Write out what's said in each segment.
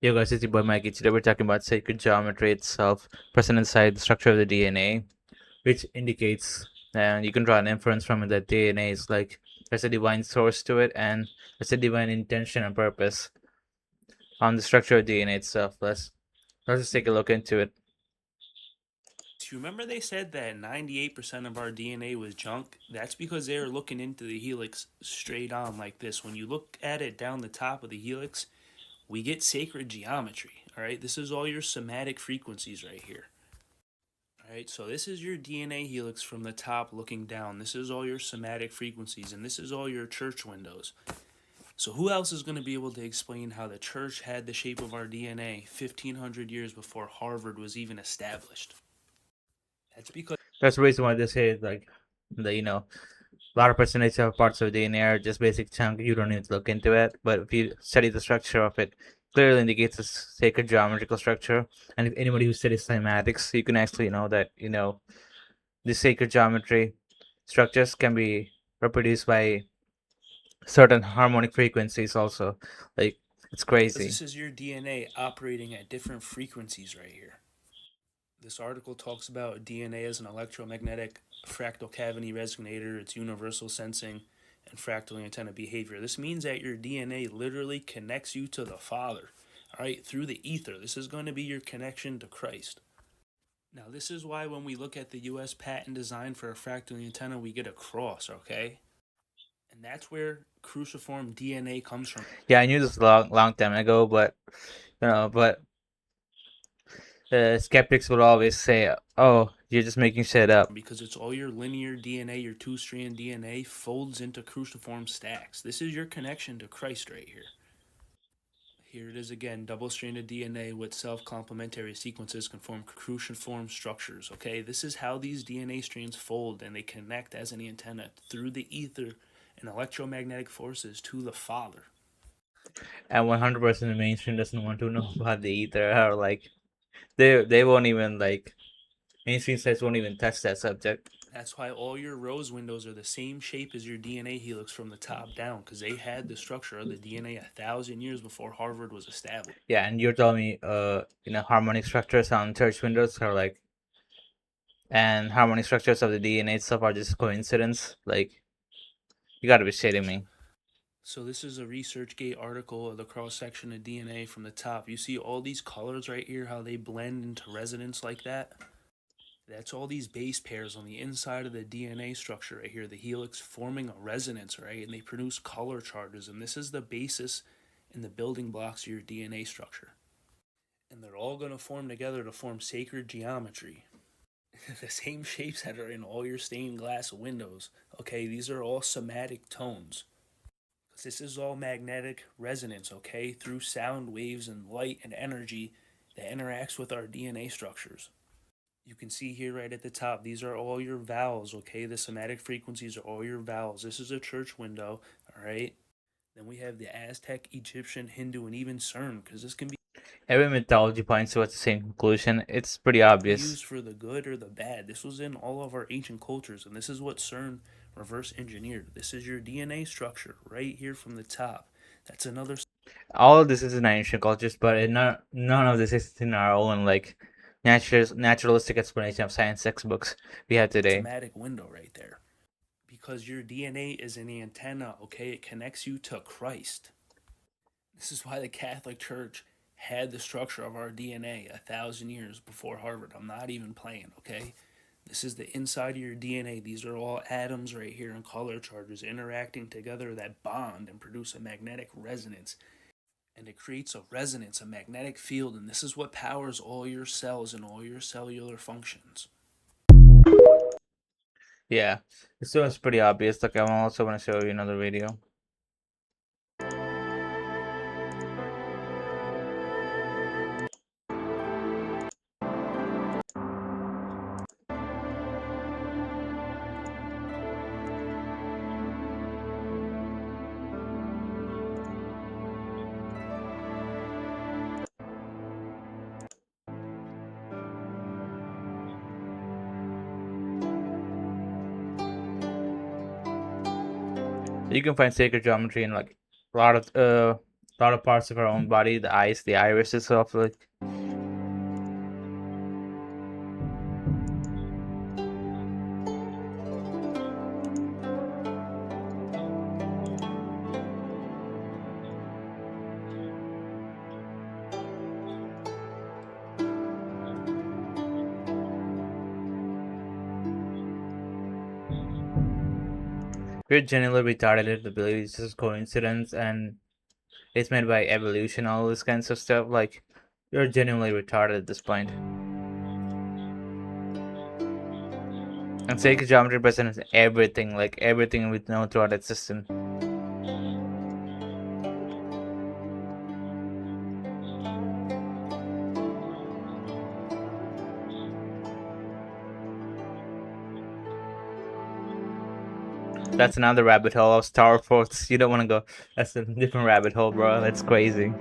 Yo guys, it's your boy Mikey. Today we're talking about sacred geometry itself, present inside the structure of the DNA, which indicates, and you can draw an inference from it that DNA is like there's a divine source to it, and there's a divine intention and purpose on the structure of DNA itself. Let's just take a look into it. You remember they said that 98% of our DNA was junk? That's because they were looking into the helix straight on like this. When you look at it down the top of the helix, we get sacred geometry. All right, this is all your somatic frequencies right here. All right, so this is your DNA helix from the top looking down. This is all your somatic frequencies, and this is all your church windows. So, who else is going to be able to explain how the church had the shape of our DNA 1500 years before Harvard was even established? That's because That's the reason why they say like a lot of percentage of parts of DNA are just basic chunk. You don't need to look into it, but if you study the structure of it, clearly indicates a sacred geometrical structure. And if anybody who studies cymatics, you can actually know that the sacred geometry structures can be reproduced by certain harmonic frequencies also. Like, it's crazy. this is your DNA operating at different frequencies right here. This article talks about DNA as an electromagnetic fractal cavity resonator, its universal sensing, and fractal antenna behavior. This means that your DNA literally connects you to the Father, all right, through the ether. This is going to be your connection to Christ. Now, this is why when we look at the US patent design for a fractal antenna, we get a cross, okay? And that's where cruciform DNA comes from. Yeah, I knew this a long time ago, but skeptics would always say, "Oh, you're just making shit up." Because it's all your linear DNA, your two-strand DNA folds into cruciform stacks. This is your connection to Christ right here. Here it is again, double-stranded DNA with self-complementary sequences can form cruciform structures, okay? This is how these DNA strands fold and they connect as an antenna through the ether and electromagnetic forces to the Father. And 100% the mainstream doesn't want to know about the ether, or like they won't even like mainstream sites won't even touch that subject. That's why all your rose windows are the same shape as your DNA helix from the top down, because they had the structure of the DNA 1,000 years before Harvard was established. Yeah, and you're telling me, harmonic structures on church windows are like, and harmonic structures of the DNA itself are just coincidence? Like, you gotta be shitting me. So this is a ResearchGate article of the cross section of DNA from the top. You see all these colors right here, how they blend into resonance like that? That's all these base pairs on the inside of the DNA structure right here, the helix forming a resonance, right? And they produce color charges, and this is the basis and the building blocks of your DNA structure. And they're all going to form together to form sacred geometry. The same shapes that are in all your stained glass windows. Okay, these are all somatic tones. This is all magnetic resonance, okay, through sound waves and light and energy that interacts with our DNA structures. You can see here right at the top, these are all your vowels, okay? The somatic frequencies are all your vowels. This is a church window, all right? Then we have the Aztec, Egyptian, Hindu, and even CERN, because this can be Every mythology points towards the same conclusion. It's pretty obvious. used for the good or the bad. This was in all of our ancient cultures, and this is what CERN reverse engineered. This is your DNA structure right here from the top. That's another All of this is in ancient cultures, but none of this is in our own like naturalistic explanation of science textbooks we have today. somatic window right there. Because your DNA is an antenna, okay? It connects you to Christ. This is why the Catholic Church had the structure of our DNA 1,000 years before Harvard. I'm not even playing, okay? This is the inside of your DNA. These are all atoms right here and color charges interacting together that bond and produce a magnetic resonance. And it creates a resonance, a magnetic field, and this is what powers all your cells and all your cellular functions. Yeah, so it's pretty obvious. Like, I'm also gonna show you another video. You can find sacred geometry in like a lot of a lot of parts of our own body, the eyes, the iris itself, like. We're genuinely retarded. The belief is just coincidence and it's made by evolution, all this kinds of stuff. Like, you're genuinely retarded at this point. And sacred geometry represents everything, like everything we know throughout that system. That's another rabbit hole of Star Force. You don't want to go. That's a different rabbit hole, bro. That's crazy.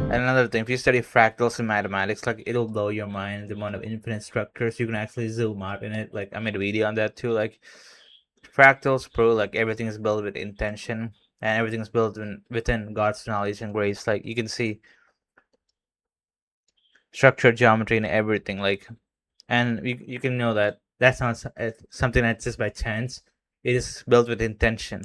And another thing, if you study fractals in mathematics, like it'll blow your mind the amount of infinite structures you can actually zoom out in it. Like I made a video on that too. Like fractals prove like everything is built with intention and everything is built within God's knowledge and grace. Like you can see structured geometry in everything. Like, and you can know that that's not something that's just by chance. It is built with intention.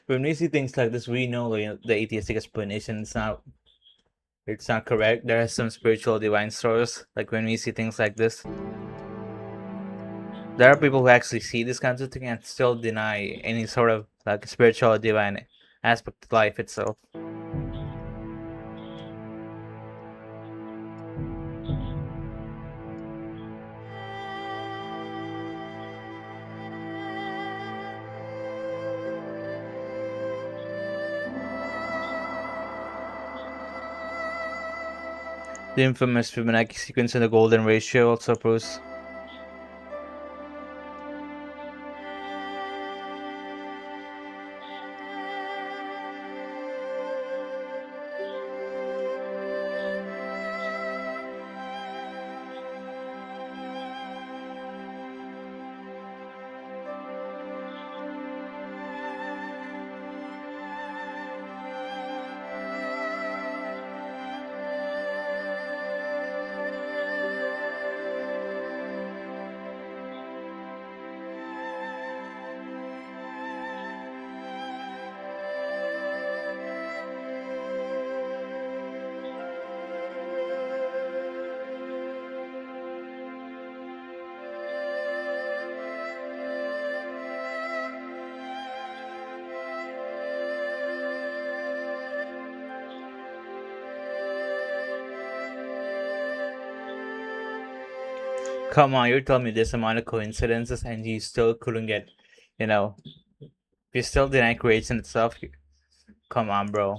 When we see things like this, we know the atheistic explanation it's not correct. There is some spiritual divine source. Like when we see things like this, there are people who actually see this kinds of thing and still deny any sort of like spiritual or divine aspect of life itself. The infamous Fibonacci sequence and the golden ratio also proves. Come on, you're telling me this amount of coincidences and you still couldn't get, you know, you still deny creation itself. Come on, bro.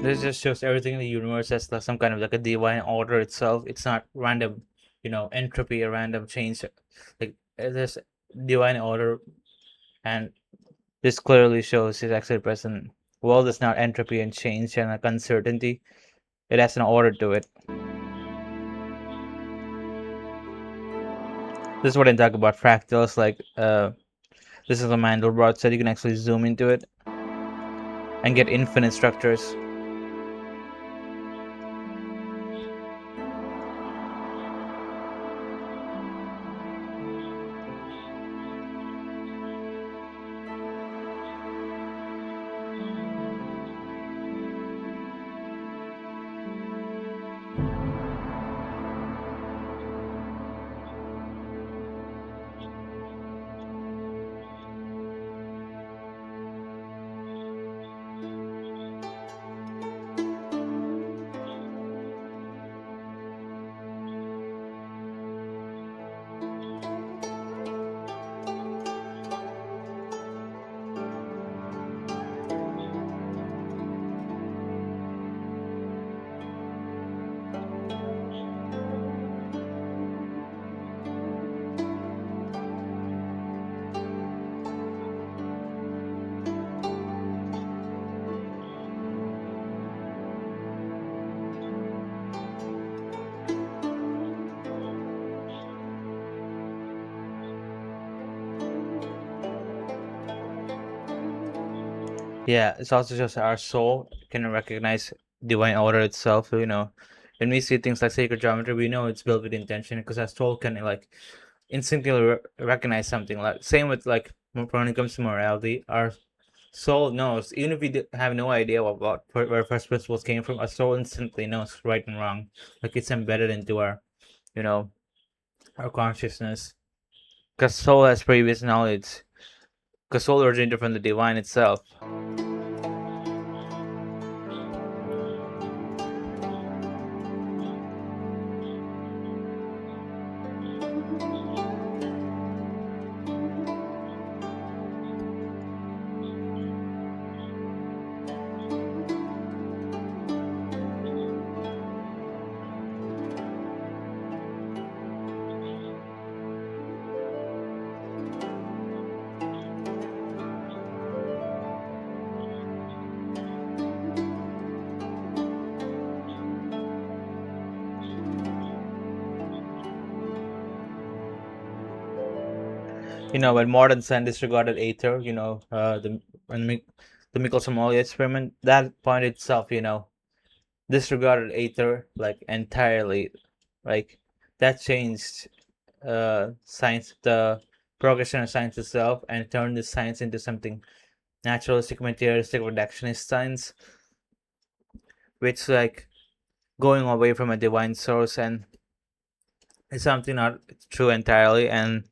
This just shows everything in the universe as like some kind of like a divine order itself. It's not random, entropy or random change. Like there's divine order, and this clearly shows it's actually present. World is not entropy and change and like uncertainty. It has an order to it. This is what I talk about fractals. Like this is a Mandelbrot set. You can actually zoom into it and get infinite structures. Yeah, it's also just our soul can recognize divine order itself. When we see things like sacred geometry, we know it's built with intention because our soul can like instinctively recognize something. Like same with like when it comes to morality, our soul knows even if we have no idea where first principles came from. Our soul instantly knows right and wrong. Like it's embedded into you know, our consciousness. Because soul has previous knowledge. Because soul originated from the divine itself. When modern science disregarded ether, when the Michelson-Morley experiment, that point itself, disregarded ether like entirely, like that changed science, the progression of science itself, and turned the science into something naturalistic, materialistic, reductionist science, which like going away from a divine source and it's something not true entirely. And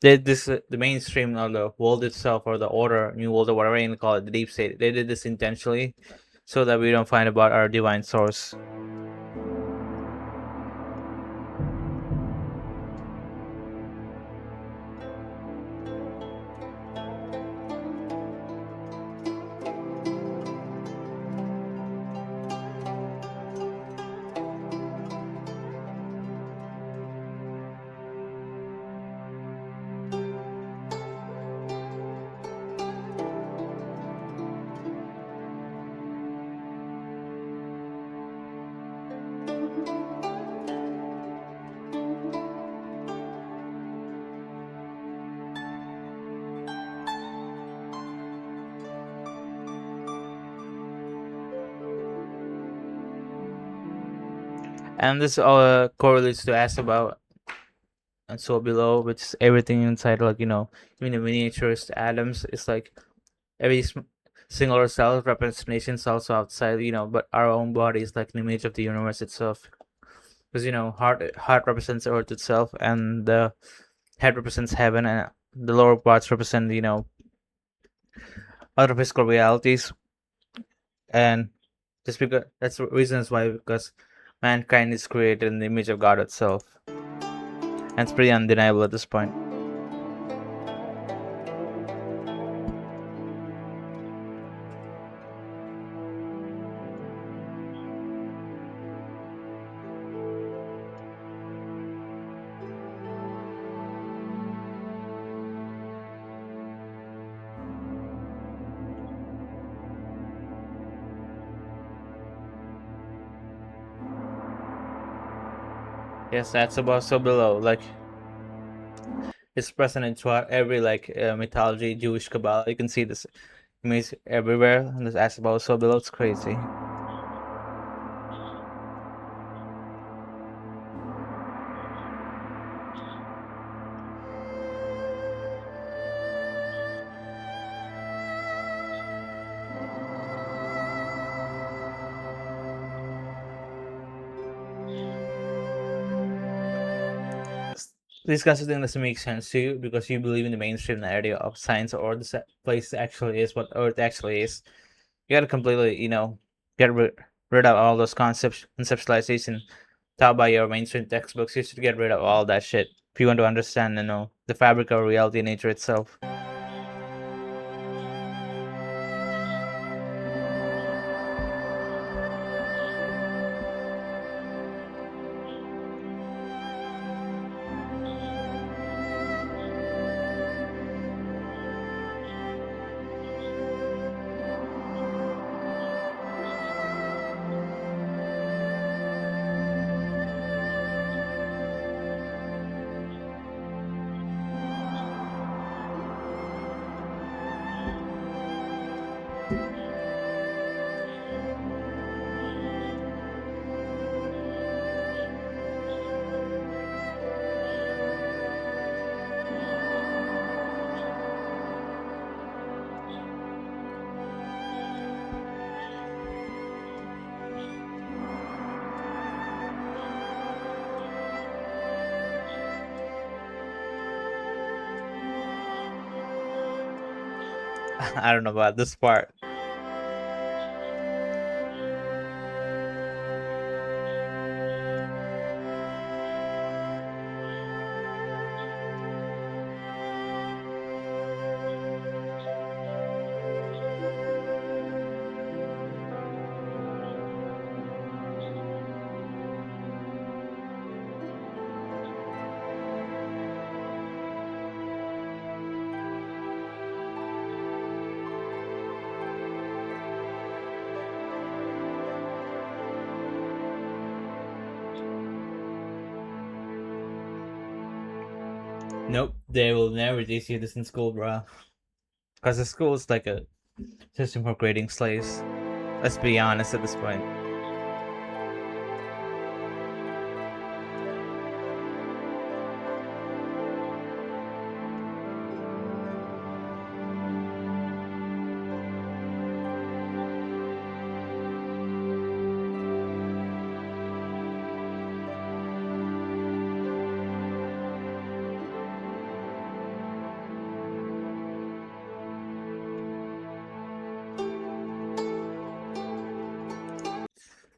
the mainstream or the world itself or the order, new world or whatever you call it, the deep state, they did this intentionally so that we don't find about our divine source. And this correlates to ask about and so below, which is everything inside, like even the miniaturist atoms. It's like every singular cell representation is also outside, but our own body is like an image of the universe itself. Because heart represents Earth itself, and the head represents heaven, and the lower parts represent other physical realities. And just because that's the reasons why, because mankind is created in the image of God itself, and it's pretty undeniable at this point. Yes, that's above so below. Like it's present in every like mythology, Jewish Kabbalah. You can see this image everywhere. And this as above so below. It's crazy. This kind of thing doesn't make sense to you because you believe in the mainstream narrative of science or the place actually is what Earth actually is. You gotta completely, get rid of all those conceptualization taught by your mainstream textbooks. You should get rid of all that shit if you want to understand, the fabric of reality and nature itself. I don't know about this part. Nope, they will never teach you this in school, bro. Because the school is like a system for grading slaves. Let's be honest at this point.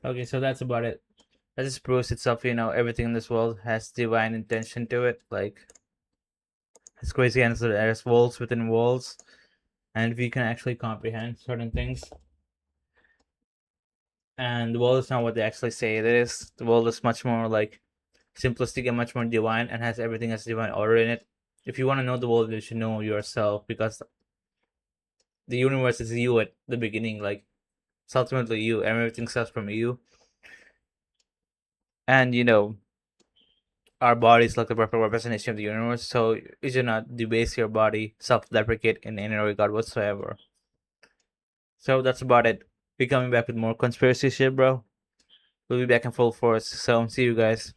Okay, so that's about it. That just proves itself, everything in this world has divine intention to it. Like, it's crazy and there's walls within walls. And if you can actually comprehend certain things, and the world is not what they actually say it is. The world is much more like simplistic and much more divine and has everything as divine order in it. If you want to know the world, you should know yourself because the universe is you at the beginning. Like, it's ultimately you, and everything starts from you. And our body is like the perfect representation of the universe, so you should not debase your body, self-deprecate in any regard whatsoever. So that's about it. Be coming back with more conspiracy shit, bro. We'll be back in full force. So see you guys.